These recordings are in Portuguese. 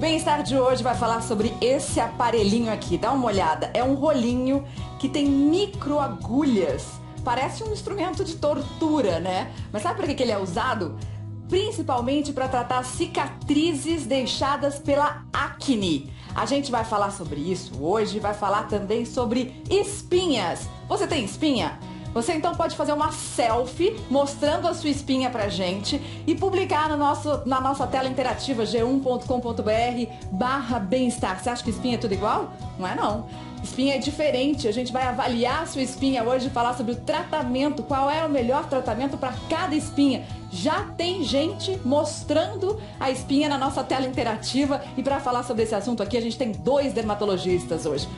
Bem-estar de hoje vai falar sobre esse aparelhinho aqui. Dá uma olhada. É um rolinho que tem microagulhas. Parece um instrumento de tortura, né? Mas sabe para que ele é usado? Principalmente para tratar cicatrizes deixadas pela acne. A gente vai falar sobre isso hoje, vai falar também sobre espinhas. Você tem espinha? Você então pode fazer uma selfie mostrando a sua espinha pra gente e publicar no na nossa tela interativa g1.com.br/bem-estar. Você acha que espinha é tudo igual? Não é não. Espinha é diferente. A gente vai avaliar a sua espinha hoje e falar sobre o tratamento, qual é o melhor tratamento para cada espinha. Já tem gente mostrando a espinha na nossa tela interativa e para falar sobre esse assunto aqui a gente tem dois dermatologistas hoje.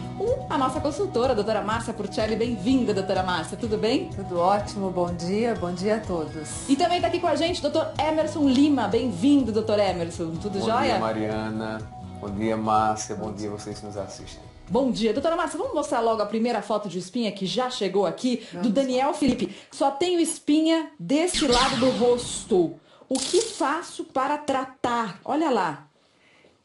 A nossa consultora, a doutora Márcia Purcelli. Bem-vinda, doutora Márcia, tudo bem? Tudo ótimo, bom dia a todos. E também está aqui com a gente o doutor Emerson Lima. Bem-vindo, doutor Emerson, tudo jóia? Bom dia, Mariana, bom dia, Márcia, bom dia vocês que nos assistem. Bom dia. Doutora Márcia, vamos mostrar logo a primeira foto de espinha que já chegou aqui, do Daniel Felipe. Só tenho espinha desse lado do rosto. O que faço para tratar? Olha lá.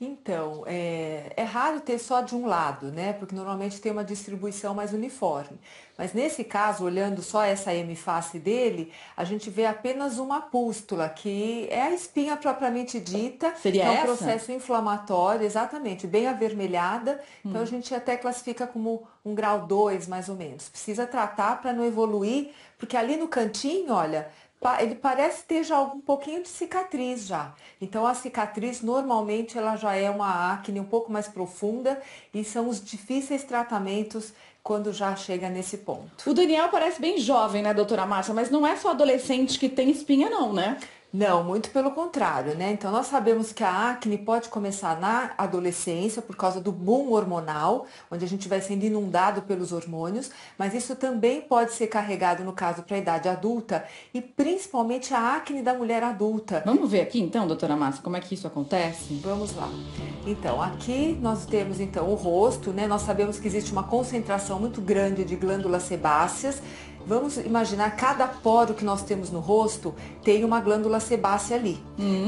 Então, é raro ter só de um lado, né? Porque normalmente tem uma distribuição mais uniforme. Mas nesse caso, olhando só essa hemiface dele, a gente vê apenas uma pústula, que é a espinha propriamente dita. Seria que é um essa? processo inflamatório, exatamente, bem avermelhada. Então a gente até classifica como um grau 2, mais ou menos. Precisa tratar para não evoluir, porque ali no cantinho, olha, ele parece ter já um pouquinho de cicatriz já. Então a cicatriz normalmente ela já é uma acne um pouco mais profunda e são os difíceis tratamentos quando já chega nesse ponto. O Daniel parece bem jovem, né, doutora Márcia? Mas não é só adolescente que tem espinha não, né? Não, muito pelo contrário, né? Então nós sabemos que a acne pode começar na adolescência por causa do boom hormonal, onde a gente vai sendo inundado pelos hormônios, mas isso também pode ser carregado no caso para a idade adulta e principalmente a acne da mulher adulta. Vamos ver aqui então, doutora Márcia, como é que isso acontece? Vamos lá. Então, aqui nós temos então o rosto, né? Nós sabemos que existe uma concentração muito grande de glândulas sebáceas. Vamos imaginar cada poro que nós temos no rosto tem uma glândula sebácea ali.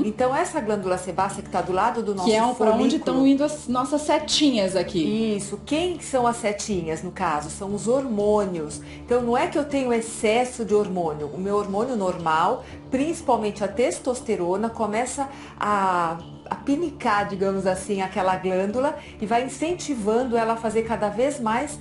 Então essa glândula sebácea que está do lado do nosso Que é para onde folículo, estão indo as nossas setinhas aqui. Isso. Quem são as setinhas, no caso? São os hormônios. Então, não é que eu tenho excesso de hormônio. O meu hormônio normal, principalmente a testosterona, começa a pinicar, digamos assim, aquela glândula e vai incentivando ela a fazer cada vez mais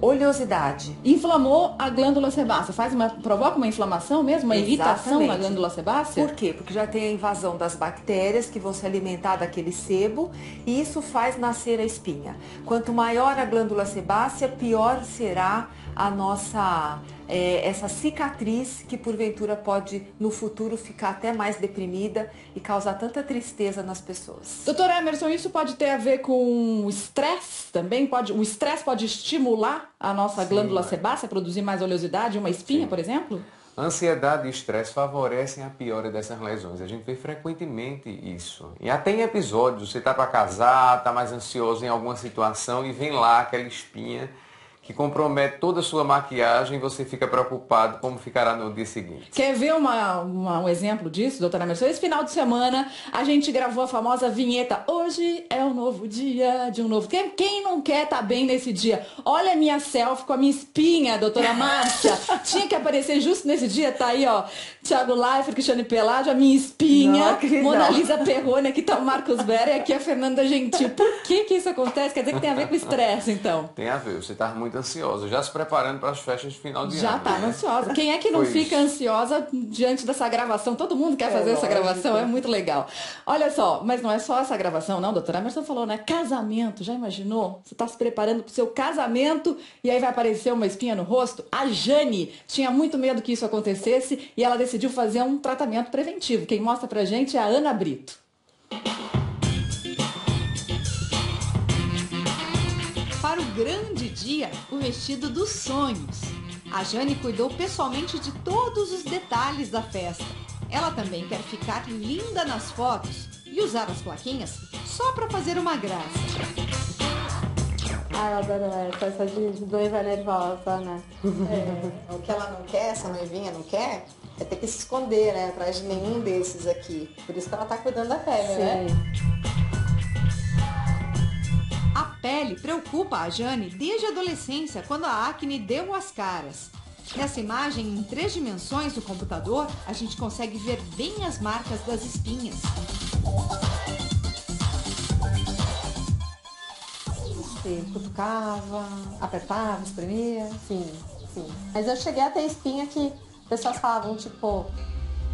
oleosidade. Inflamou a glândula sebácea, provoca uma inflamação mesmo, uma irritação na glândula sebácea? Por quê? Porque já tem a invasão das bactérias que vão se alimentar daquele sebo e isso faz nascer a espinha. Quanto maior a glândula sebácea, pior será a nossa essa cicatriz que porventura pode no futuro ficar até mais deprimida e causar tanta tristeza nas pessoas. Doutor Emerson, isso pode ter a ver com o estresse também? O estresse pode estimular a nossa glândula sebácea a produzir mais oleosidade, uma espinha, por exemplo? Ansiedade e estresse favorecem a piora dessas lesões. A gente vê frequentemente isso. E até em episódios, você está para casar, está mais ansioso em alguma situação e vem lá aquela espinha que compromete toda a sua maquiagem e você fica preocupado como ficará no dia seguinte. Quer ver um exemplo disso, doutora Emerson? Esse final de semana a gente gravou a famosa vinheta Hoje é um novo dia de um novo... Quem não quer estar bem nesse dia? Olha a minha selfie com a minha espinha, doutora Márcia. Tinha que aparecer justo nesse dia, tá aí, ó. Thiago Leifert, Cristiane Pelágio, a minha espinha. Mona Lisa Perrone, aqui tá o Marcos Vera e aqui a Fernanda Gentil. Por que isso acontece? Quer dizer que tem a ver com estresse, então? Tem a ver, você está muito ansiosa, já se preparando para as festas de final de ano. Já estava ansiosa. Quem é que não fica ansiosa diante dessa gravação? Todo mundo quer fazer essa gravação, é muito legal. Olha só, mas não é só essa gravação, não, doutora Emerson falou, né? Casamento, já imaginou? Você está se preparando para o seu casamento e aí vai aparecer uma espinha no rosto? A Jane tinha muito medo que isso acontecesse e ela decidiu fazer um tratamento preventivo. Quem mostra pra gente é a Ana Brito. Para o grande dia, o vestido dos sonhos. A Jane cuidou pessoalmente de todos os detalhes da festa. Ela também quer ficar linda nas fotos e usar as plaquinhas só para fazer uma graça. Ah, eu adoro essa de noiva nervosa, né? O que ela não quer, essa noivinha não quer, é ter que se esconder, né? Atrás de nenhum desses aqui. Por isso que ela tá cuidando da pele, né? pele preocupa a Jane desde a adolescência, quando a acne deu as caras. Nessa imagem em 3 dimensões do computador, a gente consegue ver bem as marcas das espinhas. Você cutucava, apertava, espremia? Sim, sim. Mas eu cheguei a ter espinha que pessoas falavam, tipo,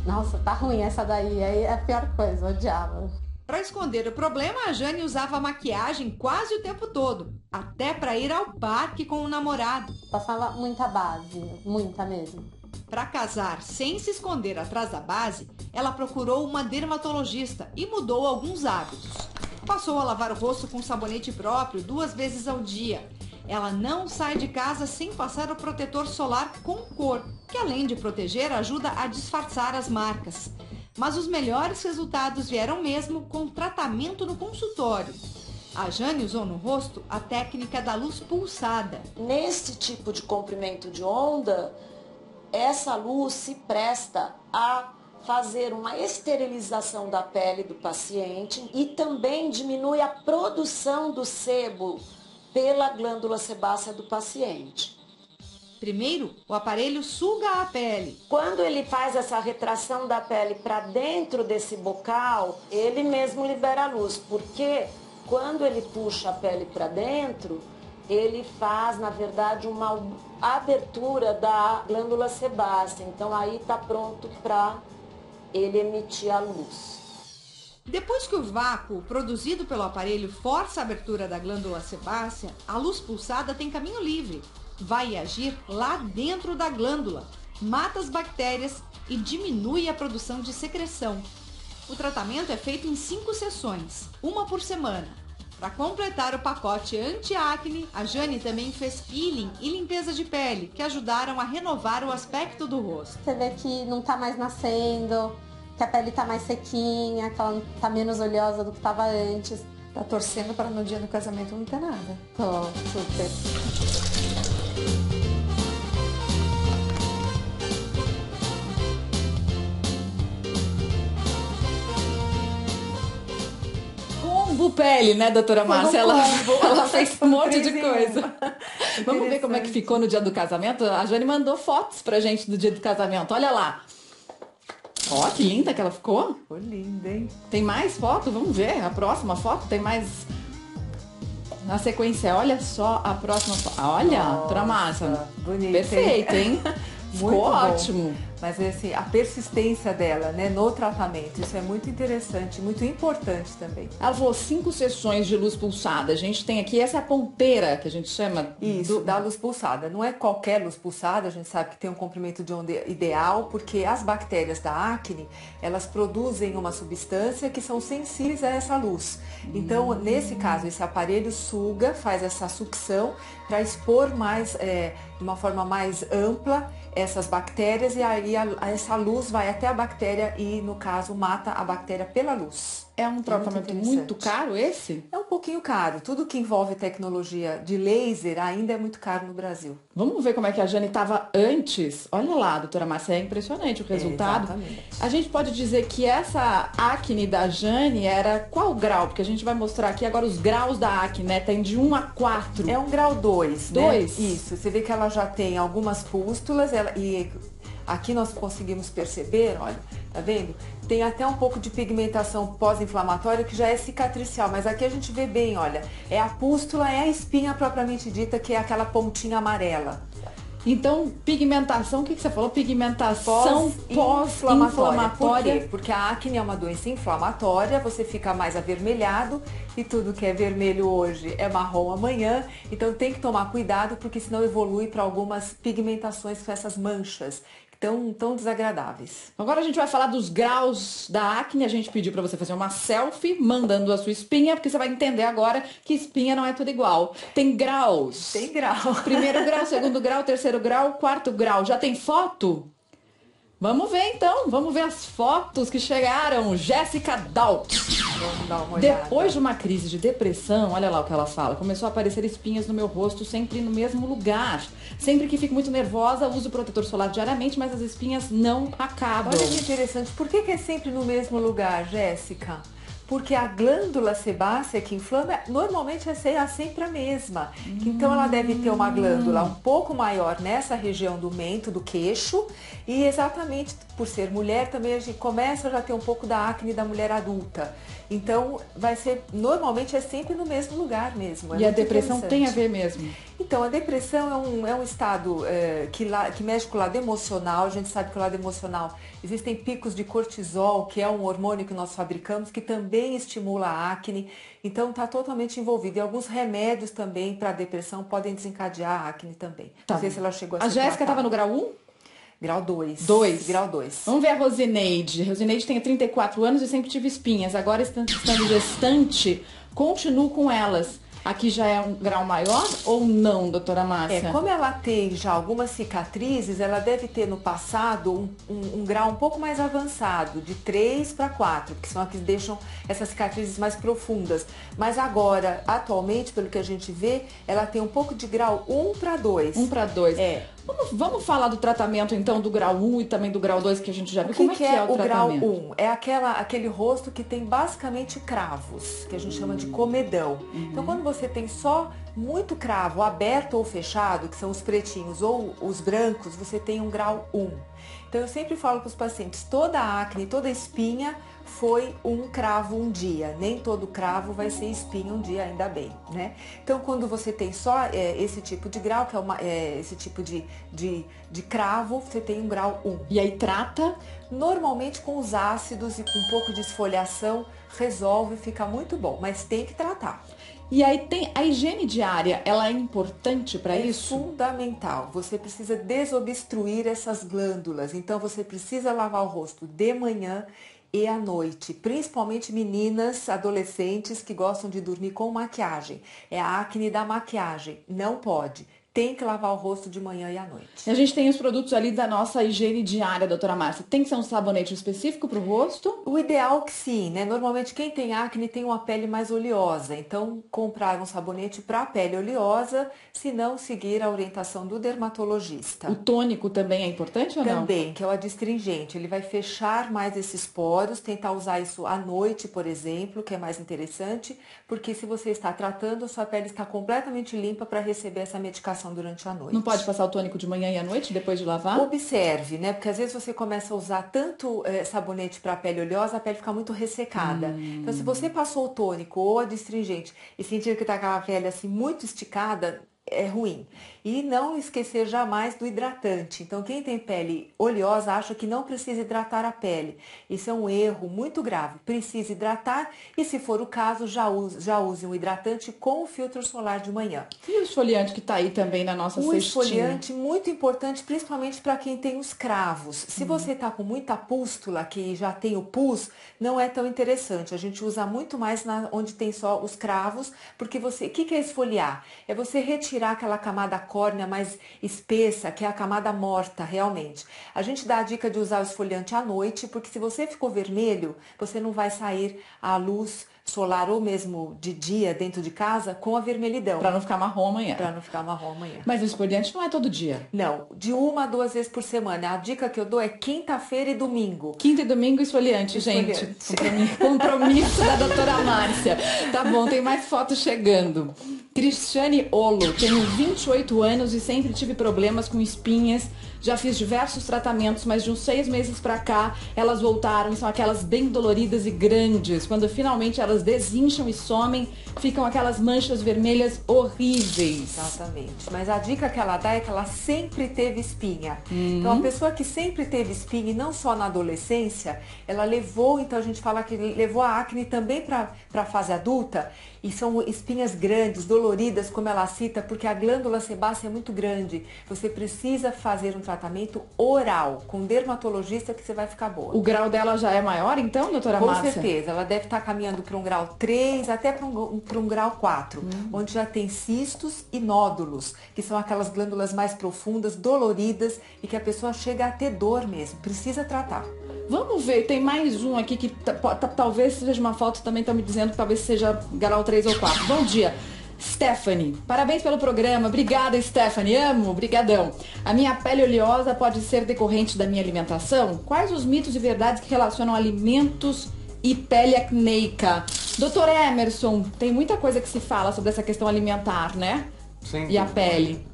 nossa, tá ruim essa daí. Aí é a pior coisa, eu odiava. Para esconder o problema, a Jane usava maquiagem quase o tempo todo, até para ir ao parque com o namorado. Passava muita base, muita mesmo. Para casar sem se esconder atrás da base, ela procurou uma dermatologista e mudou alguns hábitos. Passou a lavar o rosto com sabonete próprio 2 vezes ao dia. Ela não sai de casa sem passar o protetor solar com cor, que além de proteger, ajuda a disfarçar as marcas. Mas os melhores resultados vieram mesmo com tratamento no consultório. A Jane usou no rosto a técnica da luz pulsada. Nesse tipo de comprimento de onda, essa luz se presta a fazer uma esterilização da pele do paciente e também diminui a produção do sebo pela glândula sebácea do paciente. Primeiro, o aparelho suga a pele. Quando ele faz essa retração da pele para dentro desse bocal, ele mesmo libera a luz, porque quando ele puxa a pele para dentro, ele faz, na verdade, uma abertura da glândula sebácea. Então aí está pronto para ele emitir a luz. Depois que o vácuo produzido pelo aparelho força a abertura da glândula sebácea, a luz pulsada tem caminho livre. Vai agir lá dentro da glândula, mata as bactérias e diminui a produção de secreção. O tratamento é feito em 5 sessões, uma por semana. Para completar o pacote anti-acne, a Jane também fez peeling e limpeza de pele, que ajudaram a renovar o aspecto do rosto. Você vê que não tá mais nascendo, que a pele tá mais sequinha, que ela tá menos oleosa do que tava antes. Tá torcendo para no dia do casamento não ter nada. Tô super. Combo pele, né, doutora Márcia? Ela fez um monte de Compriminho. coisa. Vamos ver como é que ficou no dia do casamento? A Jane mandou fotos pra gente do dia do casamento. Olha lá. Ó, que linda que ela ficou. Ficou linda, hein? Tem mais foto? Vamos ver. A próxima foto tem mais... Na sequência, olha só a próxima foto. Olha, doutora Márcia. Bonita, Perfeito, hein? Ficou Muito bom. ótimo. Mas assim, a persistência dela, né, no tratamento, isso é muito interessante, muito importante também. Ela falou 5 sessões de luz pulsada. A gente tem aqui, essa é a ponteira que a gente chama. Isso, da luz pulsada. Não é qualquer luz pulsada, a gente sabe que tem um comprimento de onda ideal, porque as bactérias da acne, elas produzem uma substância que são sensíveis a essa luz. Então, nesse caso, esse aparelho suga, faz essa sucção para expor mais, de uma forma mais ampla, essas bactérias, e aí essa luz vai até a bactéria e, no caso, mata a bactéria pela luz. É um tratamento muito caro esse? É um pouquinho caro. Tudo que envolve tecnologia de laser ainda é muito caro no Brasil. Vamos ver como é que a Jane estava antes. Olha lá, doutora Márcia, é impressionante o resultado. Exatamente. A gente pode dizer que essa acne da Jane era qual grau? Porque a gente vai mostrar aqui agora os graus da acne, né? Tem de 1 a 4. É um grau 2, né? 2? Isso. Você vê que ela já tem algumas pústulas, e aqui nós conseguimos perceber, olha, tá vendo? Tem até um pouco de pigmentação pós-inflamatória que já é cicatricial, mas aqui a gente vê bem, olha, é a pústula, é a espinha propriamente dita, que é aquela pontinha amarela. Então, pigmentação, o que você falou? Pigmentação pós-inflamatória. Por quê? Porque a acne é uma doença inflamatória, você fica mais avermelhado, e tudo que é vermelho hoje é marrom amanhã, então tem que tomar cuidado, porque senão evolui para algumas pigmentações com essas manchas tão desagradáveis. Agora a gente vai falar dos graus da acne. A gente pediu para você fazer uma selfie mandando a sua espinha, porque você vai entender agora que espinha não é tudo igual. Tem graus. Tem grau. 1º grau, 2º grau, 3º grau, 4º grau. Já tem foto? Vamos ver então, vamos ver as fotos que chegaram. Jéssica Dalt. Vamos dar uma olhada. Depois de uma crise de depressão, olha lá o que ela fala, começou a aparecer espinhas no meu rosto sempre no mesmo lugar. Sempre que fico muito nervosa, uso protetor solar diariamente, mas as espinhas não acabam. Olha que interessante, por que é sempre no mesmo lugar, Jéssica? porque a glândula sebácea que inflama, normalmente é sempre a mesma. Então ela deve ter uma glândula um pouco maior nessa região do mento, do queixo, e exatamente por ser mulher também a gente começa a já ter um pouco da acne da mulher adulta. Então vai ser, normalmente é sempre no mesmo lugar mesmo. E a depressão tem a ver mesmo? Então, a depressão é um estado que mexe com o lado emocional. A gente sabe que o lado emocional existem picos de cortisol, que é um hormônio que nós fabricamos, que também estimula a acne. Então, está totalmente envolvido. E alguns remédios também para a depressão podem desencadear a acne também. Tá. Não sei se ela chegou a A Jéssica estava no grau 1? Grau 2. Grau 2. Vamos ver a Rosineide. Rosineide tem 34 anos e sempre tive espinhas. Agora, estando gestante, continuo com elas. Aqui já é um grau maior ou não, doutora Márcia? Como ela tem já algumas cicatrizes, ela deve ter no passado um grau um pouco mais avançado, de 3 para 4, que são as que deixam essas cicatrizes mais profundas. Mas agora, atualmente, pelo que a gente vê, ela tem um pouco de grau 1 para 2. 1 para 2. Vamos falar do tratamento, então, do grau 1 e também do grau 2, que a gente já viu. Como é que é o tratamento? Grau 1? É aquele rosto que tem basicamente cravos, que a gente chama de comedão. Então, quando você tem só muito cravo, aberto ou fechado, que são os pretinhos ou os brancos, você tem um grau 1. Então, eu sempre falo para os pacientes, toda acne, toda espinha foi um cravo um dia. Nem todo cravo vai ser espinha um dia, ainda bem, né? Então, quando você tem só esse tipo de grau, que é esse tipo de cravo, você tem um grau 1. E aí trata? Normalmente com os ácidos e com um pouco de esfoliação, resolve, fica muito bom, mas tem que tratar. E aí tem a higiene diária, ela é importante para isso? É fundamental. Você precisa desobstruir essas glândulas. Então você precisa lavar o rosto de manhã e à noite, principalmente meninas, adolescentes que gostam de dormir com maquiagem. É a acne da maquiagem, não pode. Tem que lavar o rosto de manhã e à noite. A gente tem os produtos ali da nossa higiene diária, doutora Márcia. Tem que ser um sabonete específico para o rosto? O ideal que sim, né? Normalmente quem tem acne tem uma pele mais oleosa. Então, comprar um sabonete para a pele oleosa, se não seguir a orientação do dermatologista. O tônico também é importante ou não? Também, que é o adstringente. Ele vai fechar mais esses poros, tentar usar isso à noite, por exemplo, que é mais interessante, porque se você está tratando, a sua pele está completamente limpa para receber essa medicação durante a noite. Não pode passar o tônico de manhã e à noite, depois de lavar? Observe, né? Porque às vezes você começa a usar tanto sabonete para a pele oleosa, a pele fica muito ressecada. Então, se você passou o tônico ou adstringente e sentir que está com a pele assim muito esticada, é ruim. E não esquecer jamais do hidratante. Então, quem tem pele oleosa acha que não precisa hidratar a pele. Isso é um erro muito grave. Precisa hidratar e, se for o caso, já use um hidratante com o filtro solar de manhã. E o esfoliante que está aí também na nossa cestinha? O esfoliante muito importante, principalmente para quem tem os cravos. Se você está com muita pústula, que já tem o pus, não é tão interessante. A gente usa muito mais onde tem só os cravos, porque o que é esfoliar? É você retirar aquela camada córnea mais espessa, que é a camada morta, realmente. A gente dá a dica de usar o esfoliante à noite, porque se você ficou vermelho, você não vai sair à luz solar ou mesmo de dia dentro de casa com a vermelhidão. Para não ficar marrom amanhã. Para não ficar marrom amanhã. Mas o esfoliante não é todo dia? Não, de 1 a 2 vezes por semana. A dica que eu dou é quinta-feira e domingo. Quinta e domingo esfoliante, gente. Compromisso da doutora Márcia. Tá bom, tem mais fotos chegando. Cristiane Olo, tenho 28 anos e sempre tive problemas com espinhas. Já fiz diversos tratamentos, mas de uns 6 meses pra cá, elas voltaram e são aquelas bem doloridas e grandes. Quando finalmente elas desincham e somem, ficam aquelas manchas vermelhas horríveis. Exatamente. Mas a dica que ela dá é que ela sempre teve espinha. Então, a pessoa que sempre teve espinha, e não só na adolescência, ela levou, então a gente fala que levou a acne também para a fase adulta, e são espinhas grandes, doloridas, como ela cita, porque a glândula sebácea é muito grande. Você precisa fazer um tratamento oral, com um dermatologista, que você vai ficar boa. O grau dela já é maior, então, doutora Márcia? Com certeza. Ela deve estar caminhando para um grau 3, até para um grau 4, onde já tem cistos e nódulos, que são aquelas glândulas mais profundas, doloridas, e que a pessoa chega a ter dor mesmo. Precisa tratar. Vamos ver, tem mais um aqui que talvez seja uma foto, também está me dizendo que talvez seja grau 3 ou 4. Bom dia. Stephanie, parabéns pelo programa. Obrigada, Stephanie. Amo, brigadão. A minha pele oleosa pode ser decorrente da minha alimentação? Quais os mitos e verdades que relacionam alimentos e pele acneica. Doutor Emerson, tem muita coisa que se fala sobre essa questão alimentar, né? Sem E a dúvida. pele.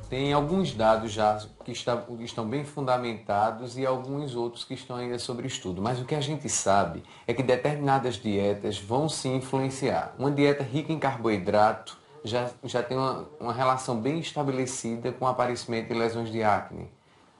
Tem alguns dados já que estão bem fundamentados e alguns outros que estão ainda sobre estudo. Mas o que a gente sabe é que determinadas dietas vão se influenciar. Uma dieta rica em carboidrato já tem uma relação bem estabelecida com o aparecimento de lesões de acne.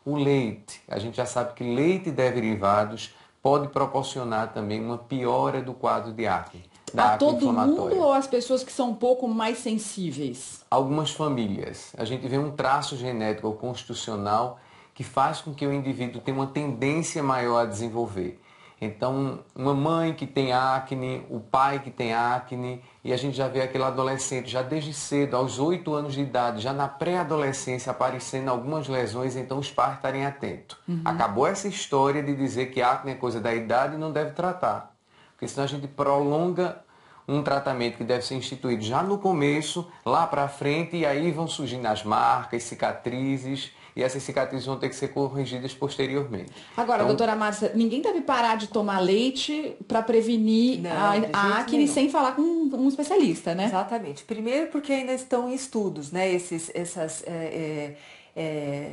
O leite, a gente já sabe que leite e derivados pode proporcionar também uma piora do quadro de acne. A todo mundo ou as pessoas que são um pouco mais sensíveis? Algumas famílias. A gente vê um traço genético ou constitucional que faz com que o indivíduo tenha uma tendência maior a desenvolver. Então, uma mãe que tem acne, o pai que tem acne, e a gente já vê aquele adolescente já desde cedo, aos 8 anos de idade, já na pré-adolescência aparecendo algumas lesões, então os pais estarem atentos. Acabou essa história de dizer que acne é coisa da idade e não deve tratar. Porque senão a gente prolonga um tratamento que deve ser instituído já no começo, lá para frente, e aí vão surgindo as marcas, cicatrizes, e essas cicatrizes vão ter que ser corrigidas posteriormente. Agora, Então, doutora Márcia, ninguém deve parar de tomar leite para prevenir Não, de a jeito acne nenhum. sem falar com um especialista, né? Exatamente. Primeiro porque ainda estão em estudos, né?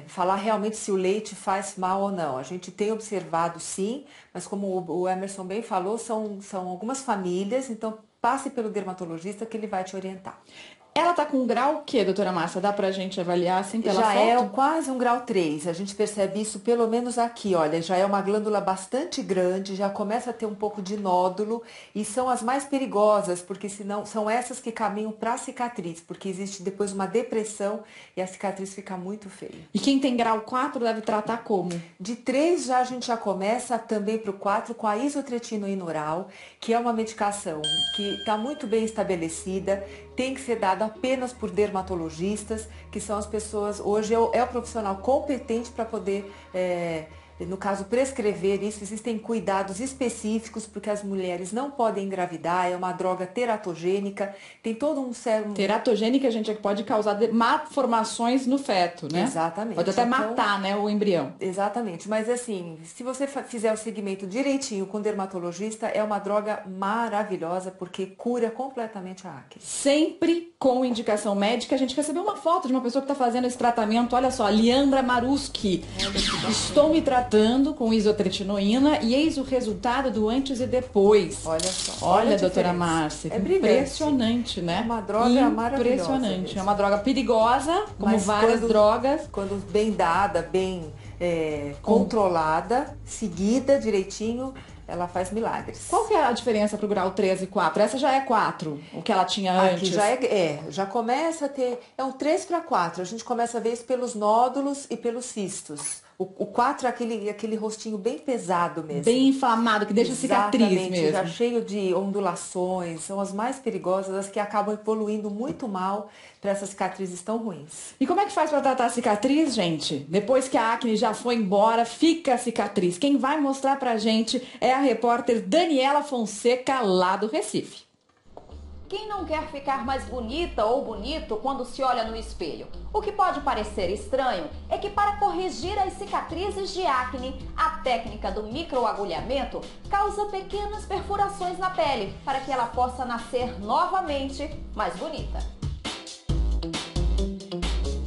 Falar realmente se o leite faz mal ou não. A gente tem observado sim, mas como o Emerson bem falou, são algumas famílias, então passe pelo dermatologista que ele vai te orientar. Ela tá com um grau o quê, doutora Márcia? Dá pra gente avaliar assim pela Já foto? é quase um grau 3, a gente percebe isso pelo menos aqui, olha, já é uma glândula bastante grande, já começa a ter um pouco de nódulo e são as mais perigosas, porque senão são essas que caminham para a cicatriz, porque existe depois uma depressão e a cicatriz fica muito feia. E quem tem grau 4 deve tratar como? De 3 já a gente já começa também para o 4 com a isotretinoína oral, que é uma medicação que está muito bem estabelecida, tem que ser dada apenas por dermatologistas, que são as pessoas, hoje é o profissional competente para poder, no caso, prescrever isso. Existem cuidados específicos, porque as mulheres não podem engravidar, é uma droga teratogênica, tem todo um sérum... Teratogênica, gente, é que pode causar malformações no feto, né? Exatamente. Pode até Então, matar, né, o embrião. Exatamente, mas assim, se você fizer o segmento direitinho com o dermatologista, é uma droga maravilhosa, porque cura completamente a acne. Sempre com indicação médica. A gente recebeu uma foto de uma pessoa que está fazendo esse tratamento. Olha só, Liandra Maruski. Estou me tratando com isotretinoína e eis o resultado do antes e depois. Olha só. Olha, a doutora diferença. Márcia, É brilhante. impressionante, né? É uma droga maravilhosa Impressionante. mesmo. É uma droga perigosa, como Mas várias drogas. Quando bem dada, bem controlada, seguida direitinho, ela faz milagres. Qual que é a diferença para o grau 3 e 4? Essa já é 4, o que ela tinha antes. Aqui já começa a ter, é um 3 para 4, a gente começa a ver isso pelos nódulos e pelos cistos. O 4 é aquele rostinho bem pesado mesmo. Bem inflamado, que deixa cicatriz Exatamente, mesmo. já cheio de ondulações, são as mais perigosas, as que acabam evoluindo muito mal para essas cicatrizes tão ruins. E como é que faz para tratar a cicatriz, gente? Depois que a acne já foi embora, fica a cicatriz. Quem vai mostrar pra gente é a repórter Daniela Fonseca, lá do Recife. Quem não quer ficar mais bonita ou bonito quando se olha no espelho? O que pode parecer estranho é que para corrigir as cicatrizes de acne, a técnica do microagulhamento causa pequenas perfurações na pele para que ela possa nascer novamente mais bonita.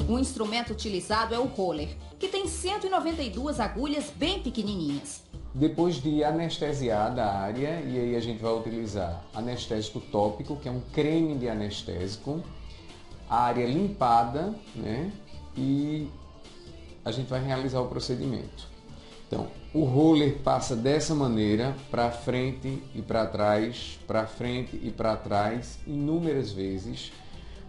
O instrumento utilizado é o roller, que tem 192 agulhas bem pequenininhas. Depois de anestesiada a área, e aí a gente vai utilizar anestésico tópico, que é um creme de anestésico, a área limpada, né? E a gente vai realizar o procedimento. Então, o roller passa dessa maneira, para frente e para trás, para frente e para trás, inúmeras vezes,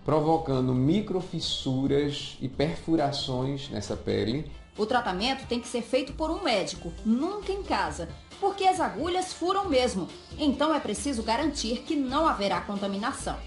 provocando microfissuras e perfurações nessa pele. O tratamento tem que ser feito por um médico, nunca em casa, porque as agulhas furam mesmo. Então é preciso garantir que não haverá contaminação.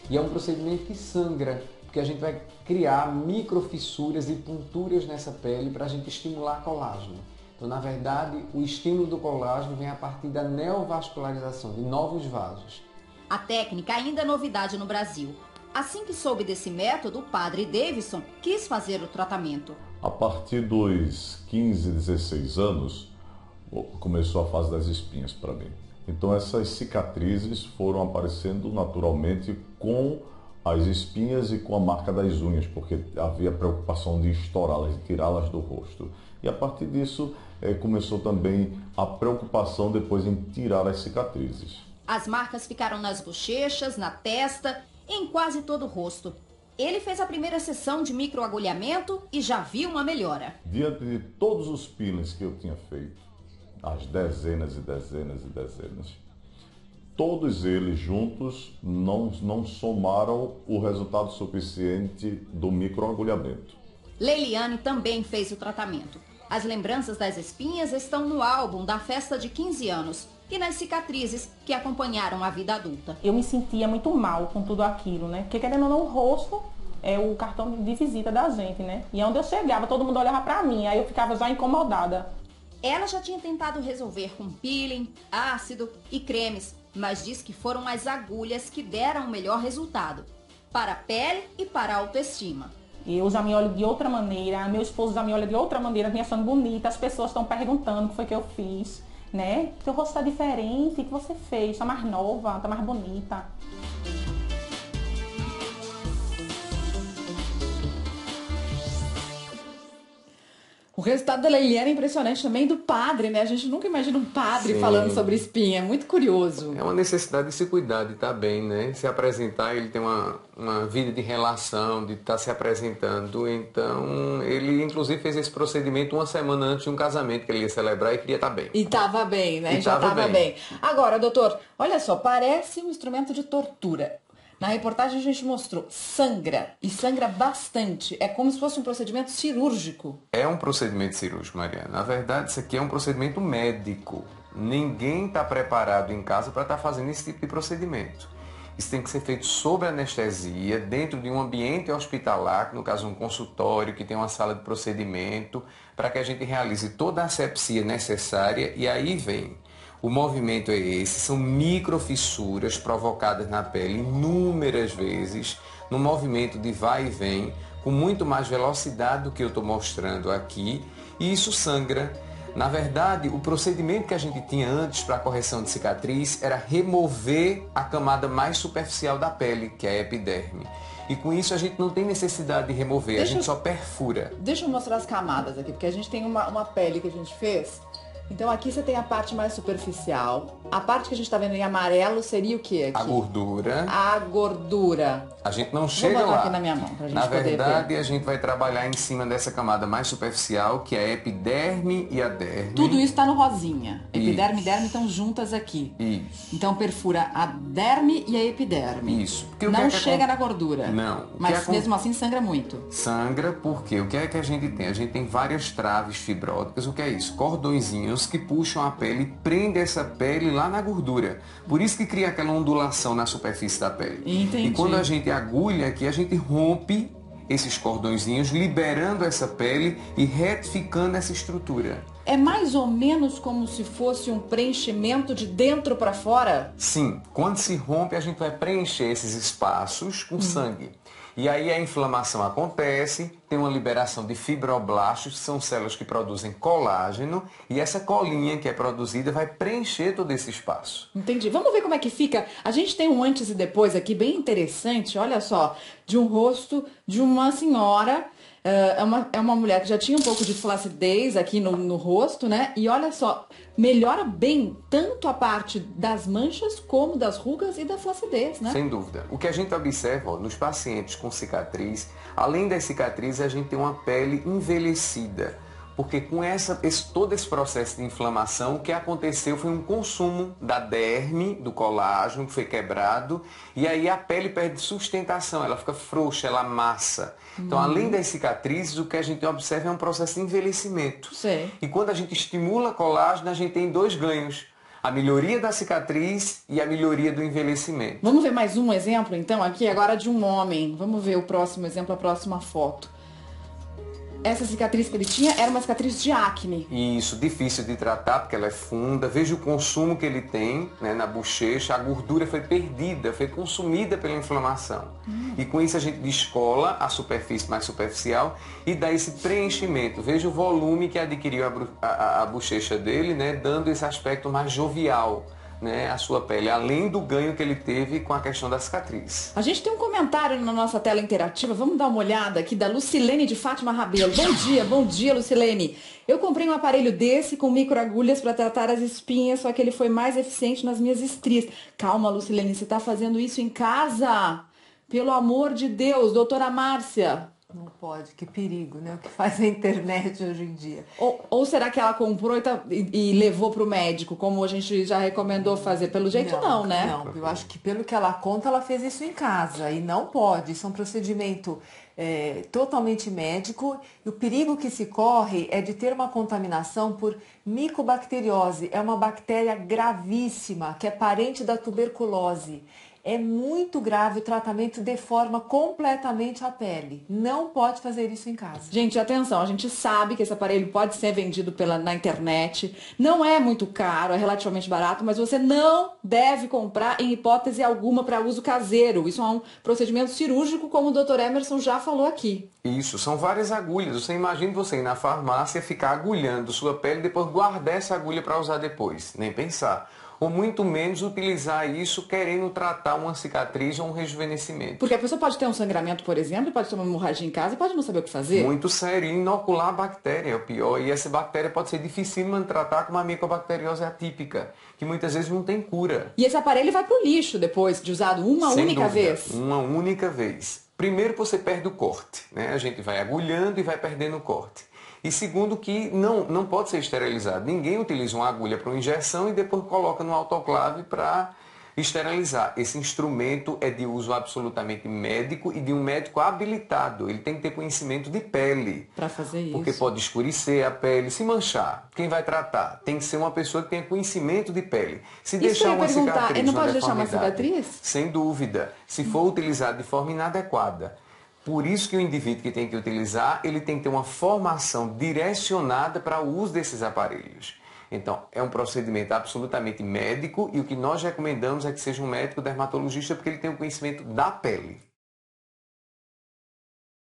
E é um procedimento que sangra, porque a gente vai criar microfissuras e ponturas nessa pele para a gente estimular colágeno. Então, na verdade, o estímulo do colágeno vem a partir da neovascularização, de novos vasos. A técnica ainda é novidade no Brasil. Assim que soube desse método, o padre Davidson quis fazer o tratamento. A partir dos 15, 16 anos, começou a fase das espinhas para mim. Então essas cicatrizes foram aparecendo naturalmente com as espinhas e com a marca das unhas, porque havia preocupação de estourá-las, de tirá-las do rosto. E a partir disso começou também a preocupação depois em tirar as cicatrizes. As marcas ficaram nas bochechas, na testa, em quase todo o rosto. Ele fez a primeira sessão de microagulhamento e já viu uma melhora. Diante de todos os peelings que eu tinha feito, as dezenas e dezenas e dezenas, todos eles juntos não somaram o resultado suficiente do microagulhamento. Leiliane também fez o tratamento. As lembranças das espinhas estão no álbum da festa de 15 anos e nas cicatrizes que acompanharam a vida adulta. Eu me sentia muito mal com tudo aquilo, né? Porque querendo ou não, o rosto é o cartão de visita da gente, né? E onde eu chegava, todo mundo olhava pra mim, aí eu ficava já incomodada. Ela já tinha tentado resolver com peeling, ácido e cremes, mas diz que foram as agulhas que deram o melhor resultado, para a pele e para a autoestima. Eu já me olho de outra maneira, meu esposo já me olha de outra maneira, me achando bonita, as pessoas estão perguntando o que foi que eu fiz, né? Seu rosto tá diferente, o que você fez? Tá mais nova, tá mais bonita. O resultado da Leiliane é impressionante também do padre, né? A gente nunca imagina um padre falando sobre espinha, é muito curioso. É uma necessidade de se cuidar, de estar bem, né? Se apresentar, ele tem uma vida de relação, de estar se apresentando. Então, ele inclusive fez esse procedimento uma semana antes de um casamento que ele ia celebrar e queria estar bem. E estava bem, né? Já estava bem. Agora, doutor, olha só, parece um instrumento de tortura. Na reportagem a gente mostrou, sangra, e sangra bastante. É como se fosse um procedimento cirúrgico. É um procedimento cirúrgico, Mariana. Na verdade, isso aqui é um procedimento médico. Ninguém está preparado em casa para estar fazendo esse tipo de procedimento. Isso tem que ser feito sob anestesia, dentro de um ambiente hospitalar, no caso um consultório, que tem uma sala de procedimento, para que a gente realize toda a asepsia necessária e aí vem. O movimento é esse, são microfissuras provocadas na pele inúmeras vezes, num movimento de vai e vem, com muito mais velocidade do que eu estou mostrando aqui, e isso sangra. Na verdade, o procedimento que a gente tinha antes para a correção de cicatriz era remover a camada mais superficial da pele, que é a epiderme. E com isso a gente não tem necessidade de remover, a gente só perfura. Deixa eu mostrar as camadas aqui, porque a gente tem uma pele que a gente fez. Então aqui você tem a parte mais superficial. A parte que a gente está vendo em amarelo seria o que aqui? A gordura. A gordura. A gente não chega lá. Vou botar aqui na minha mão pra gente Na poder verdade, ver. a gente vai trabalhar em cima dessa camada mais superficial, que é a epiderme e a derme. Tudo isso está no rosinha. Epiderme e derme estão juntas aqui. Isso. Então perfura a derme e a epiderme. Isso. Porque não chega na gordura. Não. Mas mesmo assim sangra muito. Sangra porque o que é que a gente tem? A gente tem várias traves fibróticas. O que é isso? Cordõezinhos que puxam a pele e prendem essa pele lá na gordura. Por isso que cria aquela ondulação na superfície da pele. Entendi. E quando a gente agulha aqui, a gente rompe esses cordõezinhos, liberando essa pele e retificando essa estrutura. É mais ou menos como se fosse um preenchimento de dentro para fora? Sim. Quando se rompe, a gente vai preencher esses espaços com sangue. E aí a inflamação acontece, tem uma liberação de fibroblastos, que são células que produzem colágeno, e essa colinha que é produzida vai preencher todo esse espaço. Entendi. Vamos ver como é que fica. A gente tem um antes e depois aqui bem interessante, olha só, de um rosto de uma senhora. É uma mulher que já tinha um pouco de flacidez aqui no rosto, né? E olha só, melhora bem tanto a parte das manchas como das rugas e da flacidez, né? Sem dúvida. O que a gente observa, ó, nos pacientes com cicatriz, além das cicatrizes, a gente tem uma pele envelhecida. Porque com todo esse processo de inflamação, o que aconteceu foi um consumo da derme, do colágeno, que foi quebrado, e aí a pele perde sustentação, ela fica frouxa, ela amassa. Então, além das cicatrizes, o que a gente observa é um processo de envelhecimento. Sim. E quando a gente estimula colágeno, a gente tem dois ganhos. A melhoria da cicatriz e a melhoria do envelhecimento. Vamos ver mais um exemplo, então, aqui agora de um homem. Vamos ver o próximo exemplo, a próxima foto. Essa cicatriz que ele tinha era uma cicatriz de acne. Isso, difícil de tratar porque ela é funda. Veja o consumo que ele tem, né, na bochecha. A gordura foi perdida, foi consumida pela inflamação. E com isso a gente descola a superfície mais superficial e dá esse preenchimento. Veja o volume que adquiriu a bochecha dele, né, dando esse aspecto mais jovial né, a sua pele, além do ganho que ele teve com a questão da cicatriz. A gente tem um comentário na nossa tela interativa, vamos dar uma olhada aqui, da Lucilene de Fátima Rabelo. Bom dia, Lucilene. Eu comprei um aparelho desse com microagulhas para tratar as espinhas, só que ele foi mais eficiente nas minhas estrias. Calma, Lucilene, você está fazendo isso em casa? Pelo amor de Deus, doutora Márcia. Não pode, que perigo, né? O que faz a internet hoje em dia. Ou será que ela comprou e levou para o médico, como a gente já recomendou fazer? Pelo jeito não, né? Não, eu acho que pelo que ela conta, ela fez isso em casa e não pode. Isso é um procedimento totalmente médico e o perigo que se corre é de ter uma contaminação por micobacteriose. É uma bactéria gravíssima, que é parente da tuberculose. É muito grave, o tratamento deforma completamente a pele. Não pode fazer isso em casa. Gente, atenção, a gente sabe que esse aparelho pode ser vendido na internet. Não é muito caro, é relativamente barato, mas você não deve comprar em hipótese alguma para uso caseiro. Isso é um procedimento cirúrgico, como o Dr. Emerson já falou aqui. Isso, são várias agulhas. Você imagina você ir na farmácia, ficar agulhando sua pele e depois guardar essa agulha para usar depois. Nem pensar. Ou muito menos utilizar isso querendo tratar uma cicatriz ou um rejuvenescimento. Porque a pessoa pode ter um sangramento, por exemplo, pode ter uma hemorragia em casa e pode não saber o que fazer. Muito sério, inocular a bactéria é o pior. E essa bactéria pode ser dificílima de tratar com uma micobacteriose atípica, que muitas vezes não tem cura. E esse aparelho vai para o lixo depois de usado uma Sem única dúvida, vez? Uma única vez. Primeiro você perde o corte, né? A gente vai agulhando e vai perdendo o corte. E segundo que não pode ser esterilizado. Ninguém utiliza uma agulha para uma injeção e depois coloca no autoclave para esterilizar. Esse instrumento é de uso absolutamente médico e de um médico habilitado. Ele tem que ter conhecimento de pele. Para fazer isso. Porque pode escurecer a pele, se manchar. Quem vai tratar? Tem que ser uma pessoa que tenha conhecimento de pele. Se deixar uma cicatriz, ele não pode deixar uma cicatriz? Sem dúvida. Se for utilizado de forma inadequada. Por isso que o indivíduo que tem que utilizar, ele tem que ter uma formação direcionada para o uso desses aparelhos. Então, é um procedimento absolutamente médico e o que nós recomendamos é que seja um médico dermatologista porque ele tem o conhecimento da pele.